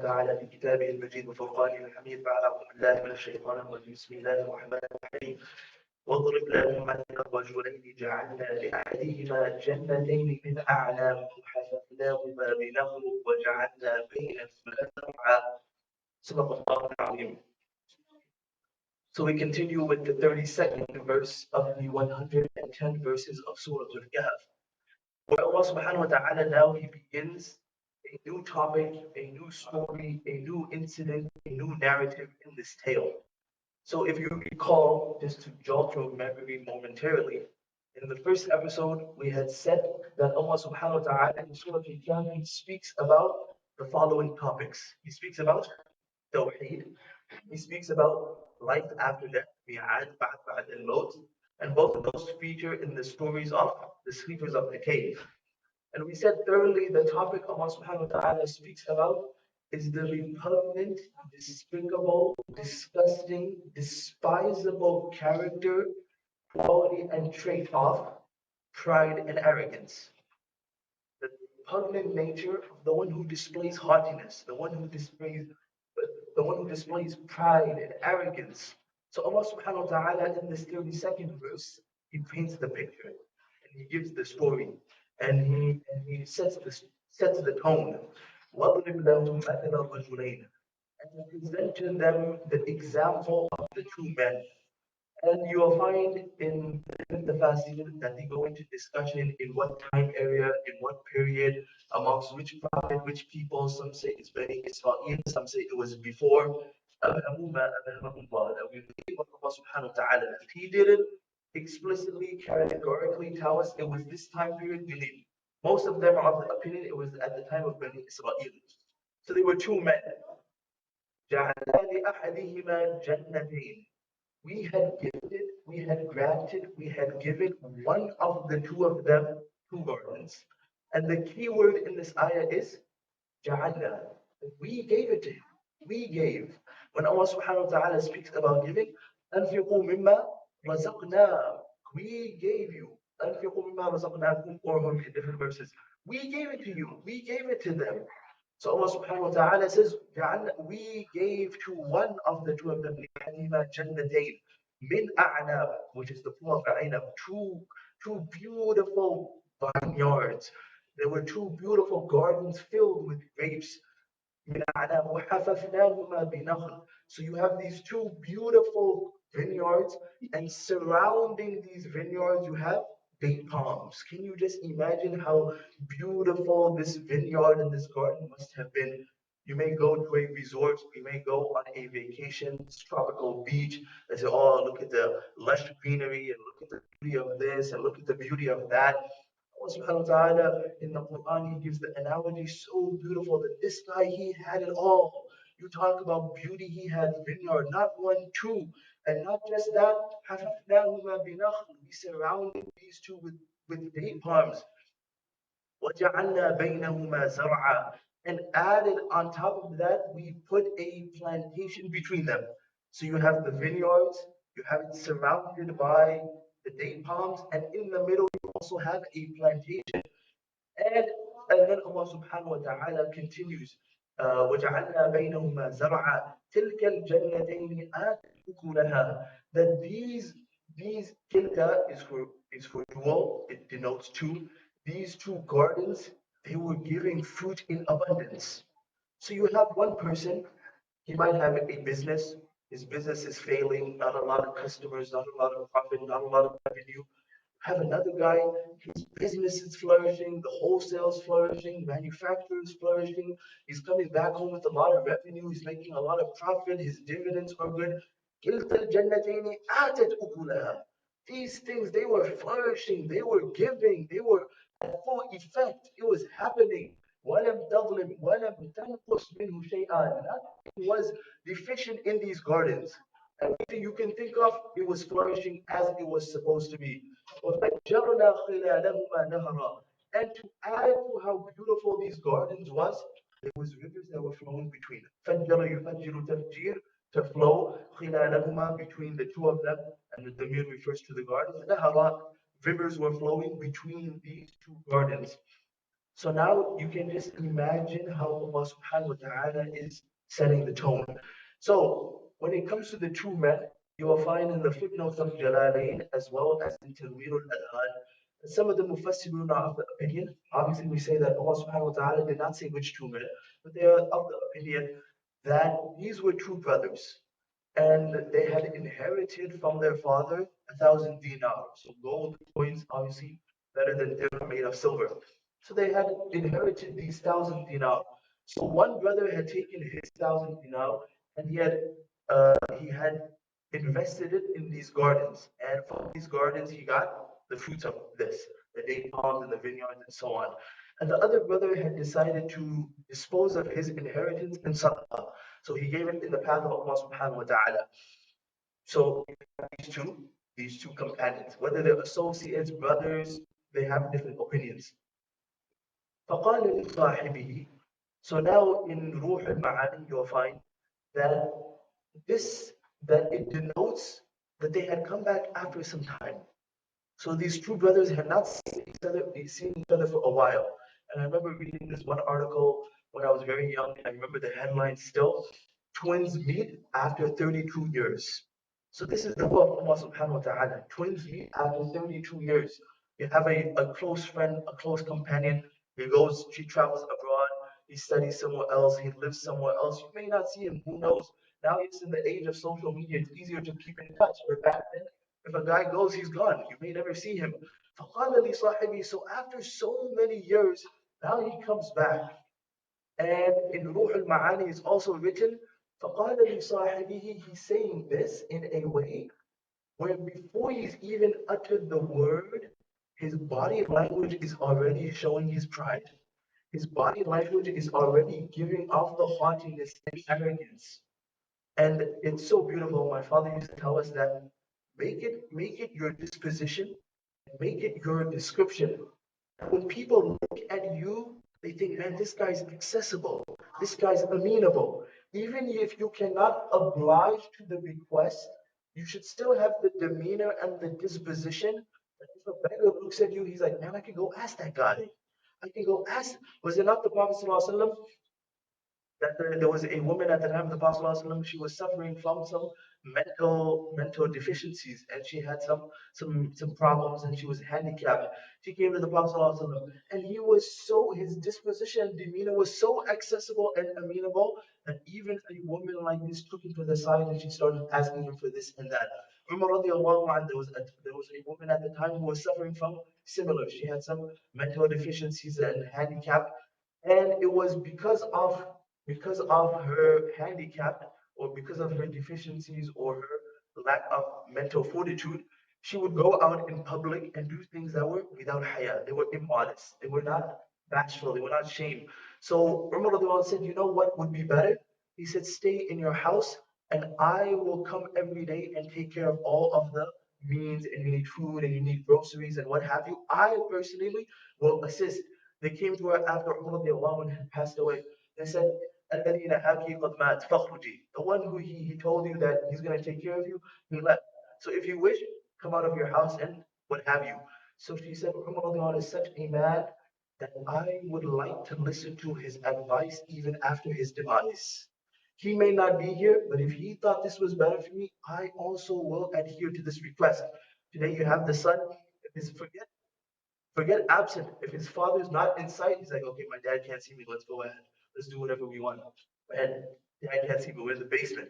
وتعالى في كتابه المجيد وفرقانه الحميد بعد أعوذ بالله من الشيطان الرجيم بسم الله الرحمن الرحيم واضرب لهم مثلا رجلين جعلنا لأحدهما جنتين من أعناب وحففناهما بنخل وجعلنا بينهما زرعا صدق الله العظيم. So we continue with the 32nd verse of the 110 verses of Surah Al-Kahf. Where Allah subhanahu wa ta'ala now he begins a new topic, a new story, a new incident, a new narrative in this tale. So if you recall, just to jolt your memory momentarily, in the first episode we had said that Allah subhanahu wa ta'ala in Surah Al-Kahf speaks about the following topics. He speaks about Tawheed, he speaks about life after death, Mi'ad, Ba'd al-Maut, and both of those feature in the stories of the sleepers of the cave. And we said thoroughly the topic Allah subhanahu wa ta'ala speaks about is the repugnant, despicable, disgusting, despisable character, quality, and trait of pride and arrogance. The repugnant nature of the one who displays haughtiness, the one who displays pride and arrogance. So Allah subhanahu wa ta'ala in this 32nd verse, He paints the picture and He gives the story and he sets the tone. وَاضْرِبْ لَهُمْ مَثَلَ الرَّجُلَيْنِ and He presents to them the example of the two men. And you will find in the Tafasir that they go into discussion in what time area, in what period, amongst which prophet, which people. Some say it's Bani Israel, some say it was before. That we believe what Allah subhanahu wa ta'ala. If He didn't explicitly, categorically tell us it was this time period, believe. Most of them are of the opinion it was at the time of Bani Israel. So there were two men. جعلنا لأحدهما جنتين we had gifted, we had granted, we had given one of the two of them two gardens. And the key word in this ayah is ja'alna. We gave it to him. We gave. When Allah subhanahu wa ta'ala speaks about giving, أنفقوا مما رزقنا. We gave you. أنفقوا مما رزقناكم or in different verses. We gave it to you. We gave it to them. So Allah subhanahu wa ta'ala says, we gave to one of the two of them, جَنَّتَيْن min a'nab, which is the plural of a'nab, two beautiful vineyards. There were two beautiful gardens filled with grapes. من أعناب وحففناهما بنخل. So you have these two beautiful vineyards, and surrounding these vineyards you have date palms. Can you just imagine how beautiful this vineyard and this garden must have been? You may go to a resort, you may go on a vacation, tropical beach, and say, oh, look at the lush greenery, and look at the beauty of this, and look at the beauty of that. Allah subhanahu wa ta'ala in the Quran, He gives the analogy so beautiful that this guy, he had it all. You talk about beauty, he had vineyard, not one, two. And not just that, حَفَفْنَاهُمَا بِنَخْلٍ. We surrounded these two with date palms. وَجَعَلْنَا بَيْنَهُمَا زَرْعًا. And added on top of that, we put a plantation between them. So you have the vineyards, you have it surrounded by the date palms, and in the middle you also have a plantation. And, and then Allah subhanahu wa ta'ala continues, وَجَعَلْنَا بَيْنَهُمَا زَرْعًا تِلْكَ الْجَنَّتَيْنِ آتَتْ أُكُلَهَا. That these tilka is for dual, it denotes two. These two gardens, they were giving fruit in abundance. So you have one person, he might have a business, his business is failing, not a lot of customers, not a lot of profit, not a lot of revenue. Have another guy, his business is flourishing, the wholesale is flourishing, manufacturer is flourishing, he's coming back home with a lot of revenue, he's making a lot of profit, his dividends are good. كِلْتَا الْجَنَّتَيْنِ آتَتْ أُكُلَهَا. These things, they were flourishing, they were giving, they were at full effect, it was happening. وَلَمْ تَظْلِمْ وَلَمْ تَنْقُصْ مِنْهُ شَيْئًا. Nothing was deficient in these gardens. Everything you can think of, it was flourishing as it was supposed to be. وَفَجَّرْنَا خِلَالَهُمَا نَهْرًا. And to add to how beautiful these gardens was, there was rivers that were flowing between them. فَجَّرَ يُفَجِّرُ تَفْجِيرًا, to flow خِلَالَهُمَا, between the two of them, and the damir refers to the gardens. نَهْرًا, rivers were flowing between these two gardens. So now you can just imagine how Allah subhanahu wa ta'ala is setting the tone. So when it comes to the true men, you will find in the footnotes of Jalalain as well as in Tanwir al-Adhan, some of the Mufassirun are of the opinion. Obviously, we say that Allah subhanahu wa ta'ala did not say which true men, but they are of the opinion that these were true brothers and they had inherited from their father 1,000 dinars. So gold coins, obviously, better than dirham made of silver. So they had inherited these 1,000 dinars. So one brother had taken his 1,000 dinars and he had invested it in these gardens. And from these gardens, he got the fruits of this, the date palms and the vineyards and so on. And the other brother had decided to dispose of his inheritance in sadaqah. So he gave it in the path of Allah subhanahu wa ta'ala. So these two companions, whether they're associates, brothers, they have different opinions. فقال لصاحبه. So now in Ruh al-Ma'ani you'll find that this that it denotes that they had come back after some time. So these two brothers had not seen each other for a while. And I remember reading this one article when I was very young. I remember the headline still: twins meet after 32 years. So this is the law of Allah subhanahu wa ta'ala. Twins meet after 32 years. You have a close friend, a close companion. She travels abroad, he studies somewhere else, he lives somewhere else. You may not see him, who knows? Now it's in the age of social media, it's easier to keep in touch. But back then, if a guy goes, he's gone. You may never see him. فَقَالَ لِصَاحِبِهِ. So after so many years, now he comes back. And in Ruh al-Ma'ani is also written, فَقَالَ لِصَاحِبِهِ. He's saying this in a way where before he's even uttered the word, his body language is already showing his pride. His body language is already giving off the haughtiness and arrogance. And it's so beautiful. My father used to tell us that make it your disposition, make it your description. And when people look at you, they think, man, this guy's accessible, this guy's amenable. Even if you cannot oblige to the request, you should still have the demeanor and the disposition that if a beggar looks at you, he's like, man, I can go ask that guy. I can go ask. Was it not the Prophet ﷺ that there was a woman at the time of the Prophet ﷺ, she was suffering from some mental deficiencies and she had some problems and she was handicapped. She came to the Prophet ﷺ, and his disposition and demeanor was so accessible and amenable that even a woman like this took him to the side and she started asking him for this and that. Umar radiallahu anh, there was a woman at the time who was suffering from similar. She had some mental deficiencies and handicap, and it was because of her handicap or because of her deficiencies or her lack of mental fortitude, she would go out in public and do things that were without haya. They were immodest. They were not bashful. They were not shame. So Umar radiallahu anh said, you know what would be better? He said, stay in your house and I will come every day and take care of all of the means, and you need food and you need groceries and what have you. I personally will assist. They came to her after Umar radiallahu anh had passed away. They said, الذي نهاك قد مات فاخرجي. The one who he told you that he's going to take care of you, he left. So if you wish, come out of your house and what have you. So she said, Umar radiallahu anh is such a man that I would like to listen to his advice even after his demise. He may not be here, but if he thought this was better for me, I also will adhere to this request. Today you have the son. If his forget absent. If his father's not in sight, he's like, okay, my dad can't see me. Let's go ahead. Let's do whatever we want. And dad can't see me. We're in the basement.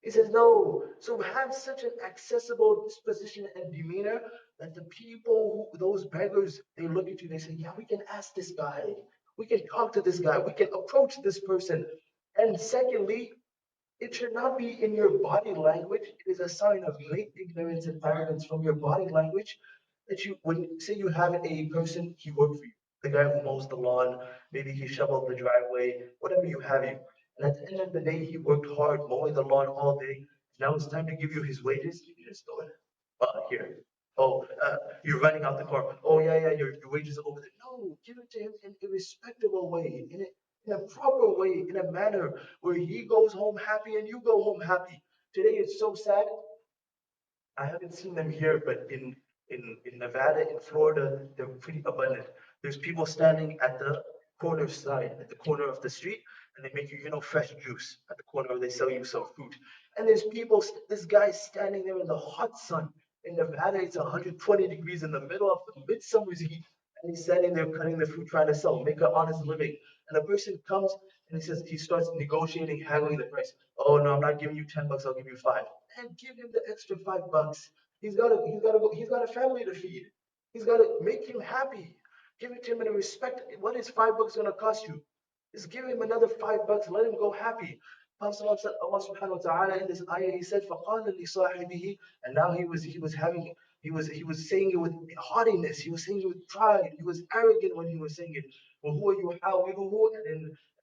He says, no. So have such an accessible disposition and demeanor that the people, those beggars, they look at you, they say, yeah, we can ask this guy. We can talk to this guy. We can approach this person. And secondly, it should not be in your body language. It is a sign of great ignorance and arrogance from your body language that you, when say you have a person, he worked for you, the guy who mows the lawn, maybe he shoveled the driveway, whatever you have you. And at the end of the day, he worked hard mowing the lawn all day. Now it's time to give you his wages. You just go ahead. Here. Oh, you're running out the car. Oh, yeah, yeah, your wages are over there. No, give it to him in a respectable way, in a proper way, in a manner where he goes home happy and you go home happy. Today it's so sad. I haven't seen them here, but in Nevada, in Florida, they're pretty abundant. There's people standing at the corner side, at the corner of the street, and they make you, fresh juice at the corner, or they sell you some fruit. And there's people, this guy standing there in the hot sun. In Nevada, it's 120 degrees in the middle of the midsummer's heat. And he's standing there cutting the fruit, trying to sell, make an honest living. And a person comes and he starts negotiating, haggling the price. Oh no, I'm not giving you $10, I'll give you five. And give him the extra $5. He's got a family to feed. He's got to make him happy. Give it to him in a respect. What is $5 going to cost you? Just give him another $5. Let him go happy. Allah subhanahu wa ta'ala in this ayah, he said, فَقَالَ لِصَاحِبِهِ, and now he was saying it with haughtiness, he was saying it with pride, he was arrogant when he was saying it. وَهُوَ يُحَاوِرُهُ,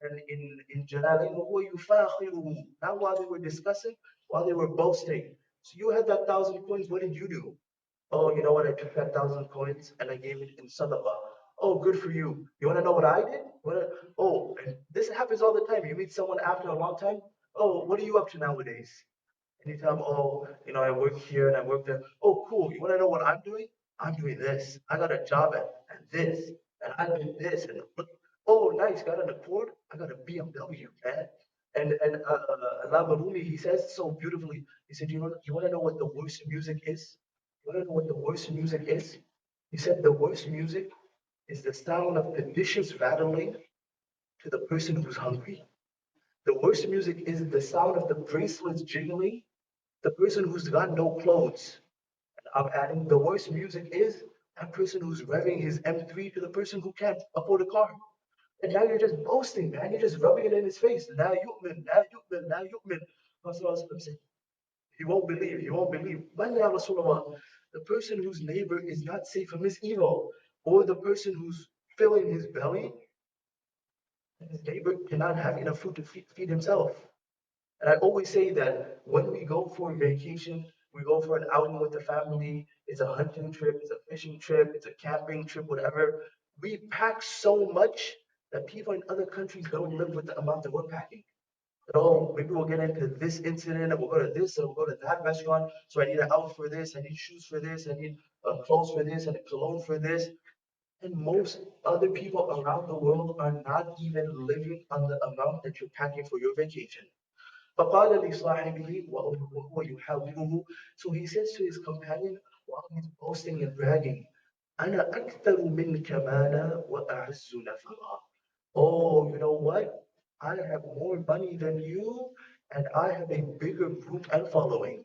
and in Jalalain, وَهُوَ يُفَاخِرُهُ. Now while they were discussing, while they were boasting, so you had that 1,000 coins, what did you do? Oh, you know what? I took that 1,000 coins and I gave it in sadaqah. Oh, good for you. You want to know what I did? Oh, and this happens all the time. You meet someone after a long time. Oh, what are you up to nowadays? And you tell them, oh, I work here and I work there. Oh, cool. You want to know what I'm doing? I'm doing this. I got a job at this, and I did this, and look. Oh, nice. Got an Accord. I got a BMW, man. And Labarumi, he says so beautifully. He said, you want to know what the worst music is? You want to know what the worst music is? He said the worst music is the sound of the dishes rattling to the person who's hungry. The worst music is the sound of the bracelets jiggling, the person who's got no clothes. And I'm adding the worst music is that person who's revving his M3 to the person who can't afford a car. And now you're just boasting, man. You're just rubbing it in his face. La yu'min, la yu'min, la yu'min. Rasulullah said, he won't believe, he won't believe. Man, ya Rasulullah, the person whose neighbor is not safe from his evil, or the person who's filling his belly, and his neighbor cannot have enough food to feed himself. And I always say that when we go for a vacation, we go for an outing with the family, it's a hunting trip, it's a fishing trip, it's a camping trip, whatever. We pack so much that people in other countries don't live with the amount that we're packing. Oh, maybe we'll get into this incident and we'll go to this and we'll go to that restaurant. So I need an outfit for this, I need shoes for this, I need clothes for this and a cologne for this. And most other people around the world are not even living on the amount that you're packing for your vacation. فقال لصاحبه وهو يحاوره. So he says to his companion while he's boasting and bragging, أنا أكثر منك مالا وأعز نفرا. Oh, you know what? I have more money than you, and I have a bigger group and following.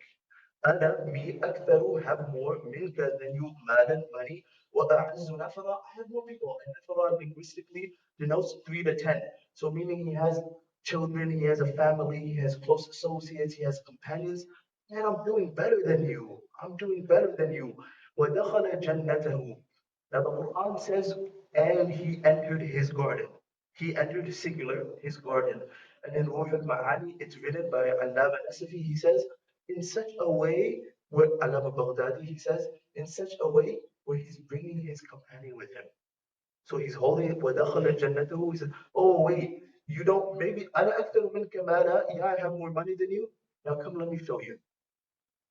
أنا me أكثر have more منك than you مالا money وأعز نفرا. I have more people. And نفرا linguistically denotes 3 to 10. So meaning he has children, he has a family, he has close associates, he has companions. And I'm doing better than you. I'm doing better than you. وَدَخَلَ جَنَّتَهُ. Now the Quran says, and he entered his garden. He entered singular, his garden. And in Ruh al-Ma'ani, it's written by Allama Nasafi, he says, in such a way, where Allama Baghdadi, he says, in such a way where he's bringing his companion with him. So he's holding it, وَدَخَلَ جَنَّتَهُ. He said, oh wait, you don't, maybe, أَنَا أَكْثَرُ مِنْكَ مَالًا. Yeah, I have more money than you. Now come, let me show you.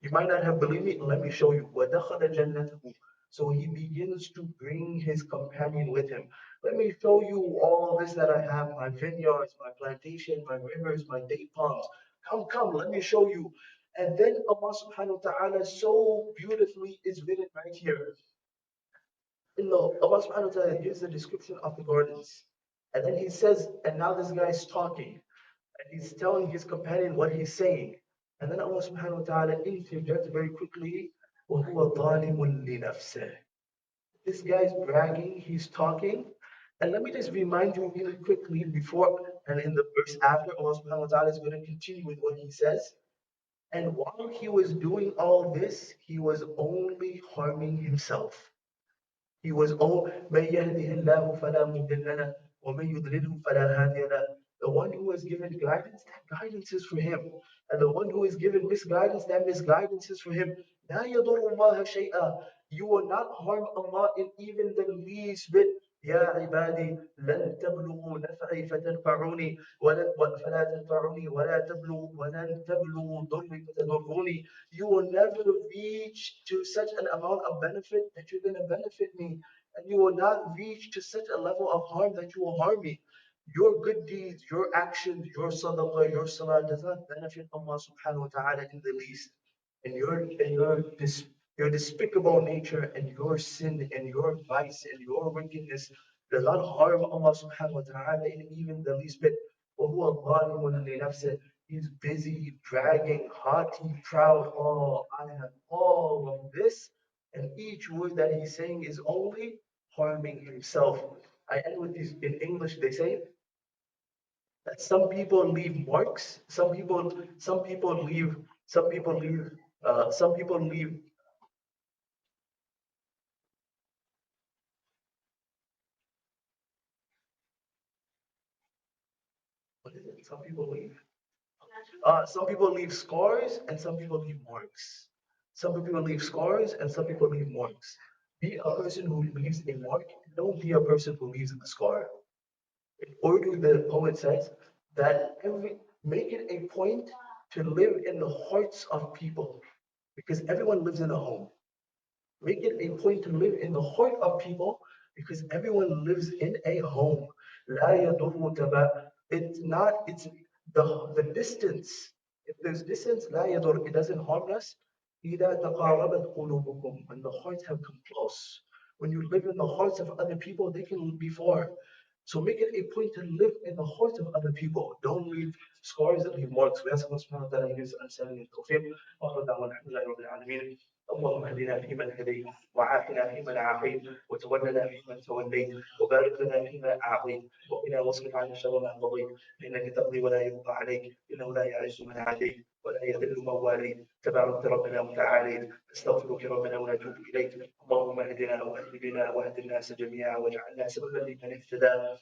You might not have believed me, let me show you. وَدَخَلَ جَنَّتَهُ. So he begins to bring his companion with him. Let me show you all this that I have, my vineyards, my plantation, my rivers, my date palms. Come, let me show you. And then Allah subhanahu wa ta'ala so beautifully is written right here. Allah subhanahu wa ta'ala gives the description of the gardens. And then he says, and now this guy is talking, and he's telling his companion what he's saying. And then Allah subhanahu wa ta'ala interjects very quickly, وَهُوَ ظَالِمٌ لِنَفْسِهِ. This guy's bragging, he's talking. And let me just remind you really quickly before and in the verse after, Allah subhanahu wa ta'ala is going to continue with what he says. And while he was doing all this, he was only harming himself. He was all من يهده الله فلا مضل له ومن يضلله فلا هادي له. The one who is given guidance, that guidance is for him. And the one who is given misguidance, that misguidance is for him. لا يضر الله شيئا. You will not harm Allah in even the least bit. يا عبادي لن تبلغوا نفعي فتنفعوني فلا تنفعوني ولن تبلغوا ضري فتضروني. You will never reach to such an amount of benefit that you're going to benefit me. and you will not reach to such a level of harm that you will harm me. Your good deeds, your actions, your sadaqah, your salah does not benefit Allah subhanahu wa ta'ala in the least. And your despicable nature and your sin and your vice and your wickedness does not harm Allah subhanahu wa ta'ala in even the least bit. وَهُوَ ظَالِمٌ لِنَفْسِهِ. He's busy bragging, haughty, proud. Oh, I have all of this, and each word that he's saying is only harming himself. I end with these in English. They say that some people leave marks. Some people leave. What is it? Some people leave scars, and some people leave marks. Some people leave scars, and some people leave marks. Be a person who leaves a mark. Don't be a person who leaves a scar. In Urdu, the poet says that make it a point to live in the hearts of people, because everyone lives in a home. Make it a point to live in the heart of people, because everyone lives in a home. لا يضر It's not, it's the distance. If there's distance, لا يضر, it doesn't harm us. إذا تقاربت قلوبكم, when the hearts have come close. When you live in the hearts of other people, they can be far. So make it a point to live in the hearts of other people. Don't leave scars and leave marks. We ask Allah subhanahu wa ta'ala to give us understanding and tawfiq. وآخر دعوانا الحمد لله رب العالمين. اللهم اهدنا فيمن هديت، وعافنا فيمن عافيت، وتولنا فيمن توليت، وبارك لنا فيما اعطيت، وقنا واصرف عنا شر ما قضيت، فانك تقضي ولا يقضى عليك، انه لا يعز من عاديت ولا يذل من واليت، تبارك ربنا وتعاليت، نستغفرك ربنا ونتوب اليك. اللهم اهدنا واهد بنا واهد الناس جميعا، واجعلنا سببا لمن اهتدى.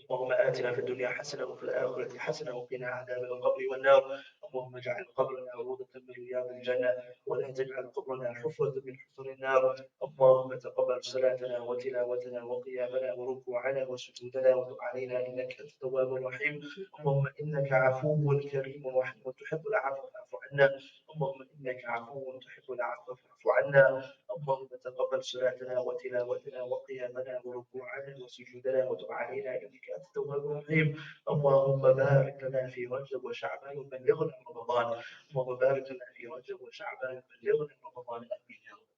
اللهم آتنا في الدنيا حسنة وفي الآخرة حسنة وقنا عذاب القبر والنار. اللهم اجعل قبرنا روضة من رياض الجنة، ولا تجعل قبرنا حفرة من حفر النار. اللهم تقبل صلاتنا وتلاوتنا وقيامنا وركوعنا وسجودنا، وتب علينا إنك أنت التواب الرحيم. اللهم إنك عفو كريم رحيم تحب العفو فاعف عنا. اللهم إنك عفو تحب العفو فاعف عنا. اللهم تقبل صلاتنا وتلاوتنا وقيامنا وركوعنا وسجودنا، وتب علينا انك انت التواب الرحيم. اللهم بارك لنا في رجب وشعبان وبلغنا رمضان. اللهم بارك لنا في رجب وشعبان وبلغنا رمضان، امين يا رب.